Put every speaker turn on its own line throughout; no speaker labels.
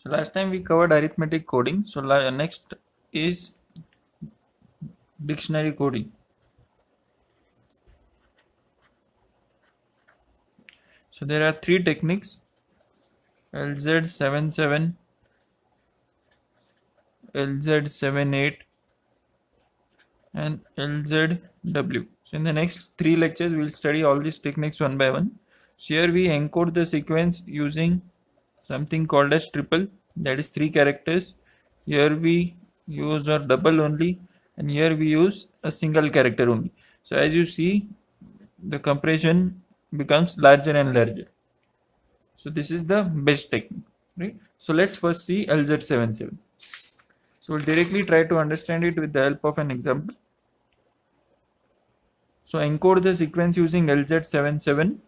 So last time we covered arithmetic coding. So next is dictionary coding. So there are three techniques: LZ77, LZ78, and LZW. So in the next three lectures, we'll study all these techniques one by one. So here we encode the sequence using something called as triple, that is 3 characters. Here we use a double only, and here we use a single character only. So as you see, the compression becomes larger and larger. So this is the best technique, right? So let's first see LZ77. So we'll directly try to understand it with the help of an example. So encode the sequence using LZ77.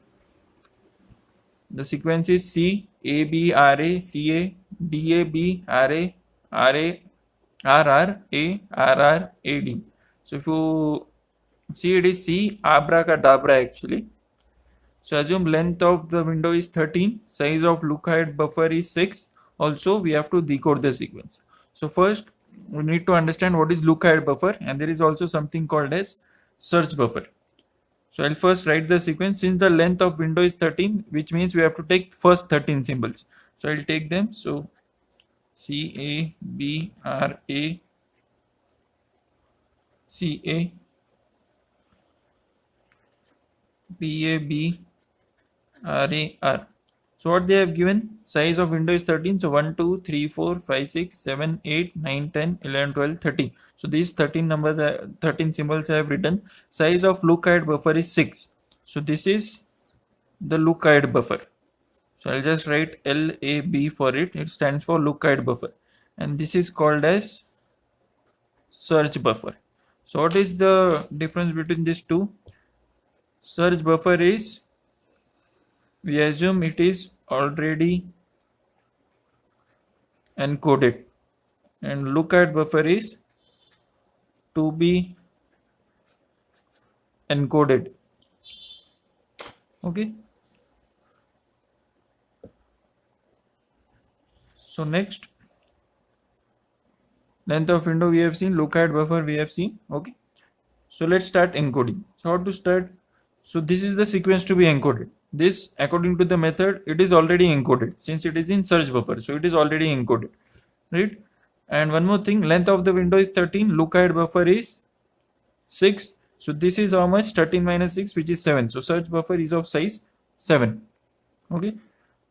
The sequence is C A B R A C A D A B R A R A R R A R R A D. So if you see, it is C abracadabra actually. So assume length of the window is 13, size of lookahead buffer is 6. Also we have to decode the sequence. So first we need to understand what is lookahead buffer, and there is also something called as search buffer. So I'll first write the sequence. Since the length of window is 13, which means we have to take first 13 symbols. So I'll take them. So C A B R A C A B A B R A R. So what they have given, size of window is 13. So 1, 2, 3, 4, 5, 6, 7, 8, 9, 10, 11, 12, 13. So these 13 numbers, 13 symbols I have written. Size of lookahead buffer is 6. So this is the lookahead buffer. So I'll just write LAB for it. It stands for lookahead buffer. And this is called as search buffer. So what is the difference between these two? Search buffer is, we assume it is already encoded, and lookahead buffer is to be encoded. Okay. So next, length of window we have seen, lookahead buffer we have seen. Okay. So let's start encoding. So how to start? So this is the sequence to be encoded. This, according to the method, it is already encoded since it is in search buffer. So it is already encoded, right? And one more thing, length of the window is 13, lookahead buffer is 6. So this is how much? 13 minus 6, which is 7. So search buffer is of size 7. Okay.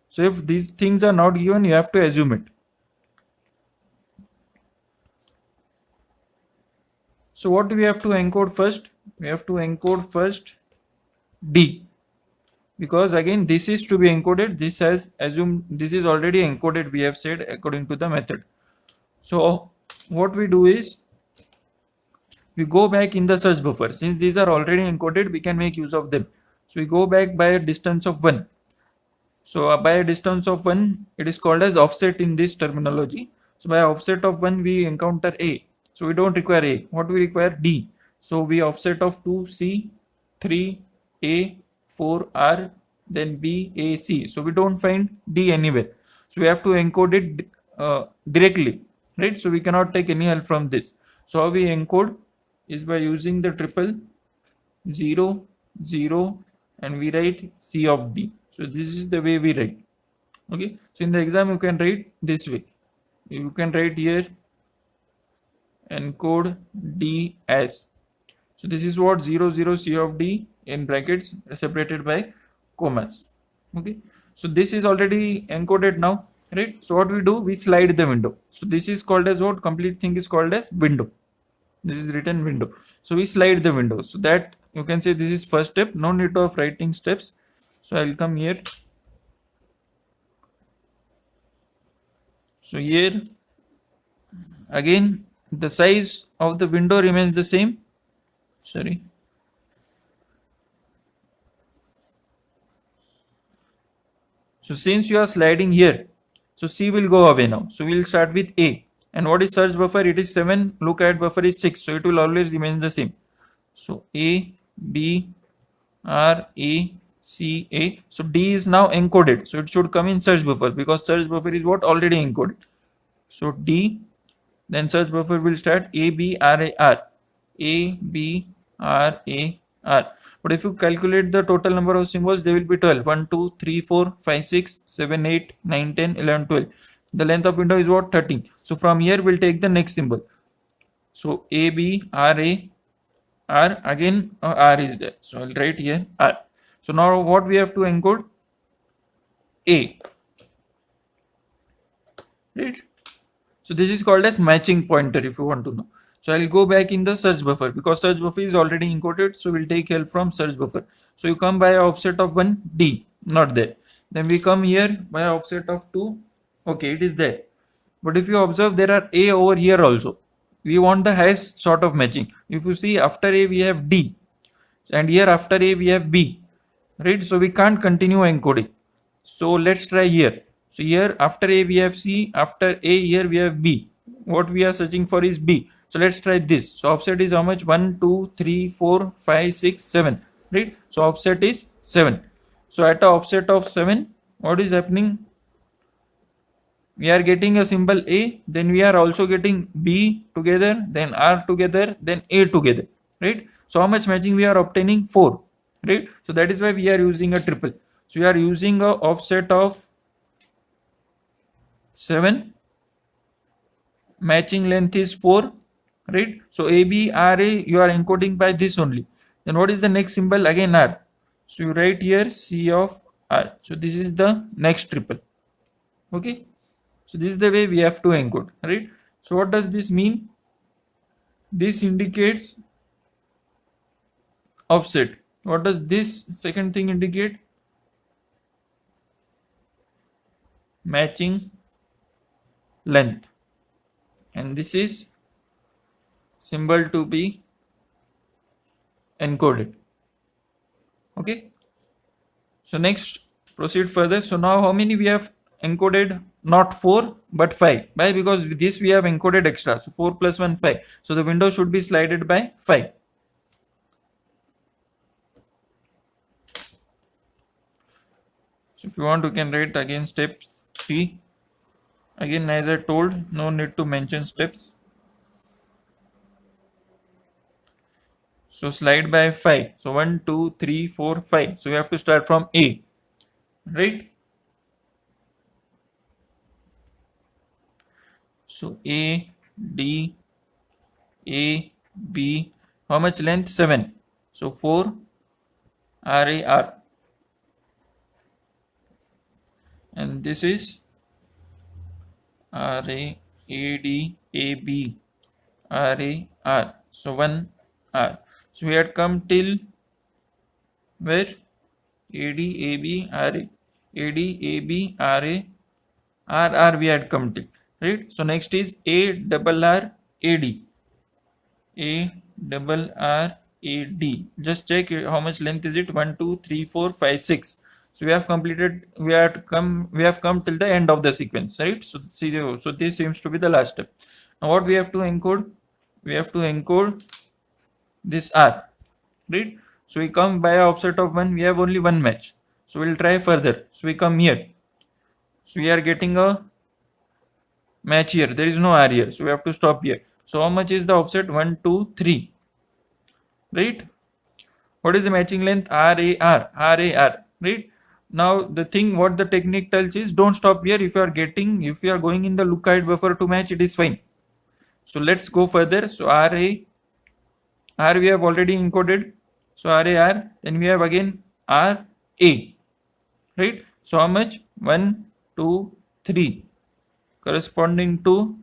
So if these things are not given, you have to assume it. So what do we have to encode first? We have to encode first D, because again this is to be encoded. This has assumed this is already encoded, we have said, according to the method. So what we do is we go back in the search buffer. Since these are already encoded, we can make use of them. So we go back by a distance of 1. So by a distance of 1, it is called as offset in this terminology. So by offset of 1, we encounter A. So we don't require A. What we require? D. So we offset of 2, C, 3, A, 4, R, then B, A, C. So we don't find D anywhere. So we have to encode it directly, right? So we cannot take any help from this. So how we encode is by using the triple 0, 0, and we write C of D. So this is the way we write. Okay. So in the exam, you can write this way. You can write here encode D as. So this is what 0, 0, C of D in brackets separated by commas. Okay. So this is already encoded now, right? So what we do, we slide the window. So this is called as what? Complete thing is called as window. This is written window. So we slide the window. So that you can say this is first step. No need of writing steps. So I'll come here. So here again the size of the window remains the same. Sorry. So since you are sliding here, so C will go away now. So we'll start with A. And what is search buffer? It is 7. Lookahead buffer is 6. So it will always remain the same. So A, B, R, A, CA. So D is now encoded. So it should come in search buffer because search buffer is what already encoded. So D, then search buffer will start ABRAR. ABRAR. But if you calculate the total number of symbols, they will be 12. 1, 2, 3, 4, 5, 6, 7, 8, 9, 10, 11, 12. The length of window is what? 13. So from here we'll take the next symbol. So ABRAR, again R is there. So I'll write here R. So now what we have to encode? A. Right? So this is called as matching pointer if you want to know. So I'll go back in the search buffer because search buffer is already encoded. So we'll take help from search buffer. So you come by an offset of 1 D, not there. Then we come here by an offset of 2. Okay, it is there. But if you observe, there are A over here also. We want the highest sort of matching. If you see, after A we have D, and here after A we have B, right? So we can't continue encoding. So let's try here. So here after A we have C, after A here we have B. What we are searching for is B. So let's try this. So offset is how much? 1, 2, 3, 4, 5, 6, 7, right? So offset is 7. So at a offset of 7, what is happening? We are getting a symbol A, then we are also getting B together, then R together, then A together, right? So how much matching we are obtaining? 4, right? So that is why we are using a triple. So we are using a offset of 7, matching length is 4, right? So ABRA you are encoding by this only. Then what is the next symbol? Again R. So you write here C of R. So this is the next triple. Okay. So this is the way we have to encode, right? So what does this mean? This indicates offset. What does this second thing indicate? Matching length. And this is symbol to be encoded. Okay. So next, proceed further. So now how many we have encoded? Not 4 but 5. Why? Because with this we have encoded extra. So 4 plus 1, 5. So the window should be slided by 5. So if you want, you can write again step 3. Again, as I told, no need to mention steps. So slide by 5. So 1, 2, 3, 4, 5. So we have to start from A, right? So A, D, A, B. How much length? 7. So 4, R, A, R. And this is R, A, A, D, A, B, R, A, R. So 1, R. So we had come till where? AD, AB, RA. AD, AB, RA, RR we had come till, right? So next is A double R, AD. A double R, AD. Just check how much length is it? 1, 2, 3, 4, 5, 6. So we have completed, we have come till the end of the sequence, right? So see, so this seems to be the last step. Now what we have to encode? We have to encode this R, right? So we come by an offset of 1, we have only one match. So we'll try further. So we come here. So we are getting a match here. There is no R here. So we have to stop here. So how much is the offset? 1, 2, 3. Right? What is the matching length? RAR. RAR. Right? Now the thing what the technique tells is don't stop here. If you are going in the lookout buffer to match, it is fine. So let's go further. So R we have already encoded. So RAR. Then we have again RA. Right? So how much? 1, 2, 3. Corresponding to,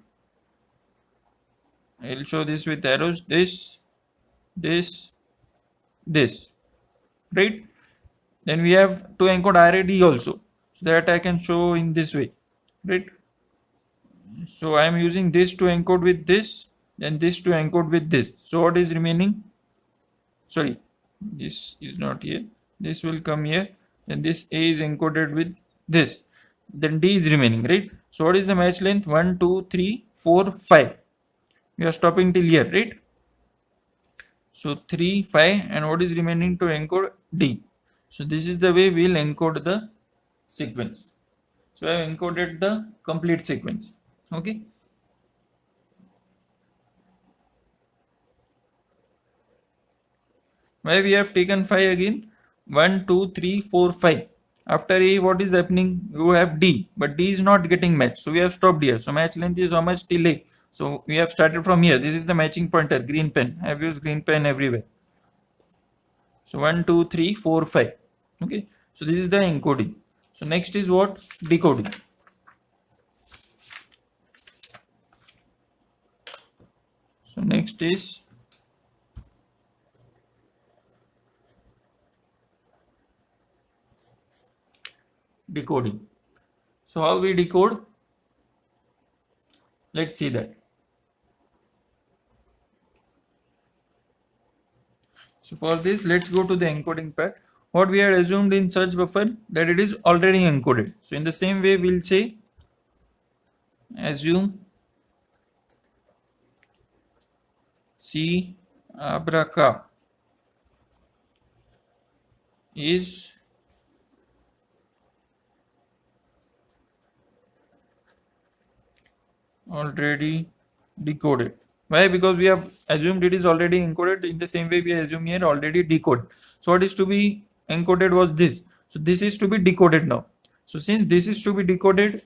I will show this with arrows, this, right? Then we have to encode RAD also, so that I can show in this way, right? So I am using this to encode with this, then this to encode with this. So what is remaining? Sorry, this is not here. This will come here, then this A is encoded with this. Then D is remaining, right? So what is the match length? 1, 2, 3, 4, 5. We are stopping till here, right? So 3, 5, and what is remaining to encode? D. So this is the way we'll encode the sequence. So I have encoded the complete sequence. Okay. Why we have taken 5 again? 1, 2, 3, 4, 5. After A, what is happening? You have D, but D is not getting matched. So we have stopped here. So match length is how much till A. So we have started from here. This is the matching pointer, green pen. I have used green pen everywhere. So 1, 2, 3, 4, 5. Okay. So this is the encoding. So next is what? Decoding. So next is decoding. So how we decode? Let's see that. So for this, let's go to the encoding part. What we had assumed in search buffer, that it is already encoded. So in the same way, we'll say assume C abraca is already decoded. Why? Because we have assumed it is already encoded. In the same way, we assume here already decoded. So what is to be encoded was this. So this is to be decoded now. So since this is to be decoded,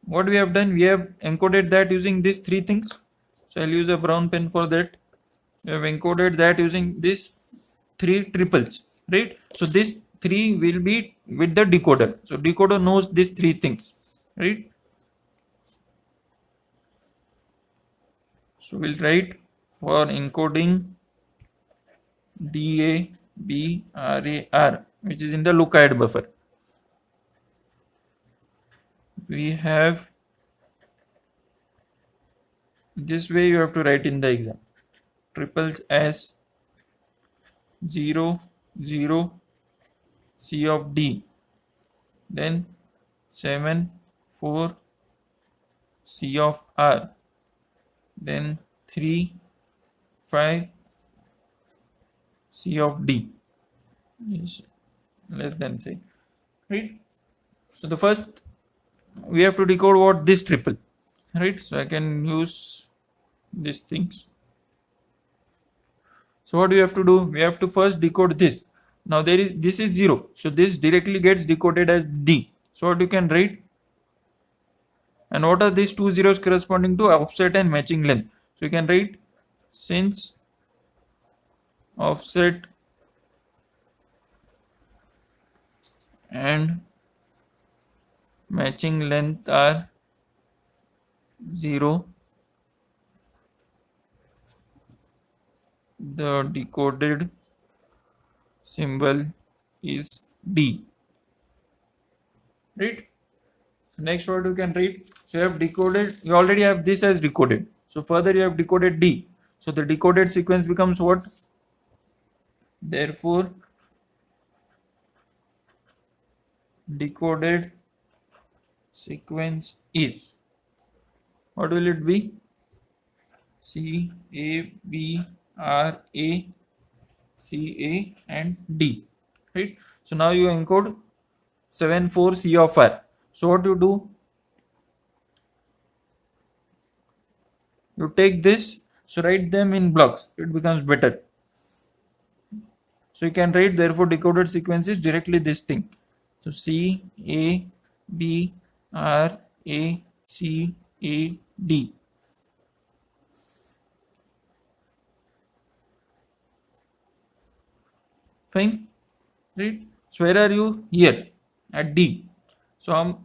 what we have done, we have encoded that using these three things. So I'll use a brown pen for that. We have encoded that using these three triples, right? So this three will be with the decoder. So decoder knows these three things, right? So we'll write for encoding DABRAR, which is in the lookahead buffer. We have this way you have to write in the exam. Triples as 0, 0, C of D, then 7, 4, C of R, then 3, 5, C of D is less than say, right? So the first we have to decode what this triple, right? So I can use these things. So what do we have to do? We have to first decode this. Now this is 0. So this directly gets decoded as D. So what you can write? And what are these two zeros corresponding to? Offset and matching length. So you can write since offset and matching length are 0, the decoded symbol is D, right? So next what you can write, so you have decoded, you already have this as decoded, so further you have decoded D, so the decoded sequence becomes what? Therefore decoded sequence is, what will it be? C A B R A C A and D, right? So now you encode 7 4 C of R. So what you do? You take this, so write them in blocks, it becomes better. So you can write therefore decoded sequence is directly this thing. So C A B R A C A D. Fine, right? So where are you? Here at D. So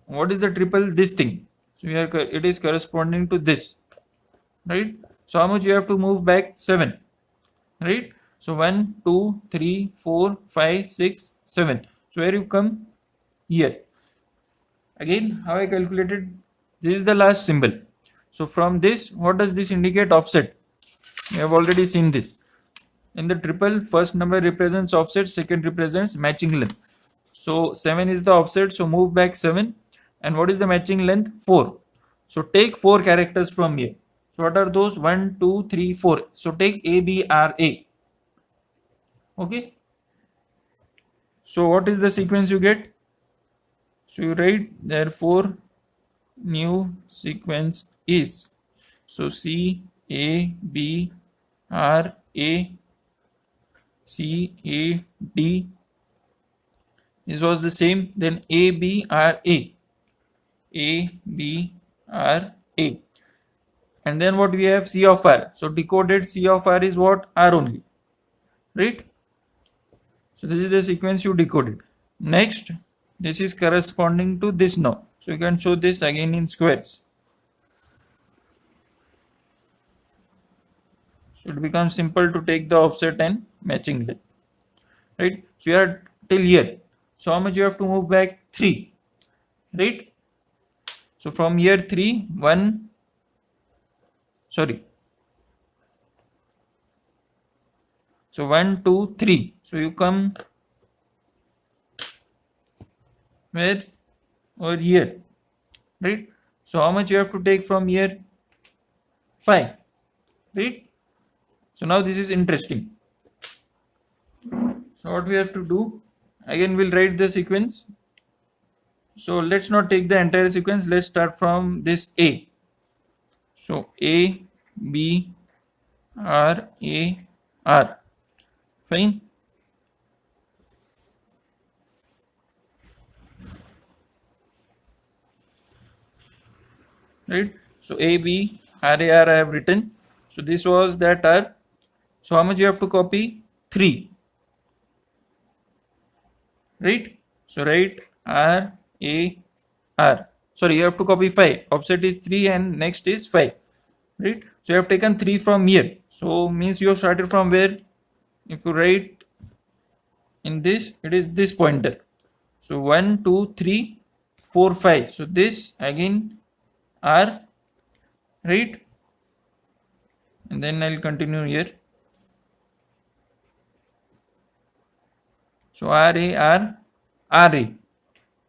what is the triple? This thing. So here it is corresponding to this, right? So how much you have to move back? 7, right? So 1 2 3 4 5 6 7. So where you come? Here. Again, how I calculated? This is the last symbol. So from this, what does this indicate? Offset. We have already seen this. In the triple, first number represents offset, second represents matching length. So 7 is the offset, so move back 7. And what is the matching length? 4. So take 4 characters from here. So what are those? 1 2 3 4. So take A B R A. Okay. So what is the sequence you get? So you write therefore new sequence is, so C A B R A C A D, this was the same, then A B R A A B R A, and then what we have, C of R. So decoded C of R is what? R only, right? So this is the sequence you decoded. Next, this is corresponding to this now. So you can show this again in squares. So it becomes simple to take the offset and matching length, right? So you are till here. So how much you have to move back? 3, right? So from here 3, 1, sorry. So 1, 2, 3. So you come where? Over here, right? So how much you have to take from here? 5, right? So now this is interesting. So what we have to do? Again we'll write the sequence. So let's not take the entire sequence. Let's start from this A. So A, B, R, A, R. Fine. Right. So A, B, R, A, R I have written. So this was that R. So how much you have to copy? 3. Right. So write R, A, R. Sorry, you have to copy 5. Offset is 3 and next is 5. Right. So you have taken 3 from here. So means you have started from where? If you write in this, it is this pointer. So 1, 2, 3, 4, 5. So this again R, right? And then I'll continue here. So R A R R A.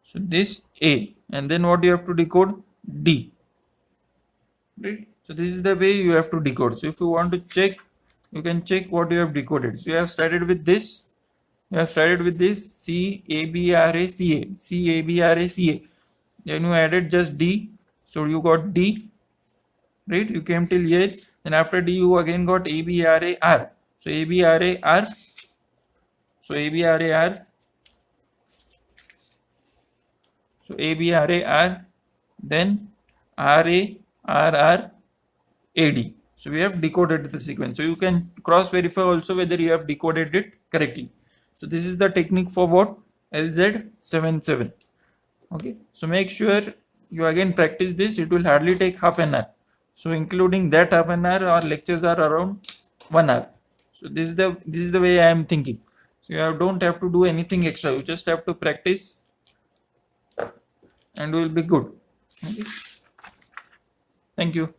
So this A, and then what you have to decode? D. Right? So this is the way you have to decode. So if you want to check, you can check what you have decoded. So you have started with this. You have started with this C A B R A C A, C A B R A C A. Then you added just D. So you got D. Right? You came till here. Then after D, you again got A B R A R. So A B R A R. So A B R A R. So A B R A R. Then R A R R A D. So we have decoded the sequence. So you can cross verify also whether you have decoded it correctly. So this is the technique for what? LZ77. Okay. So make sure you again practice this. It will hardly take half an hour. So including that half an hour, our lectures are around 1 hour. So this is the way I am thinking. So you don't have to do anything extra. You just have to practice and you will be good. Okay. Thank you.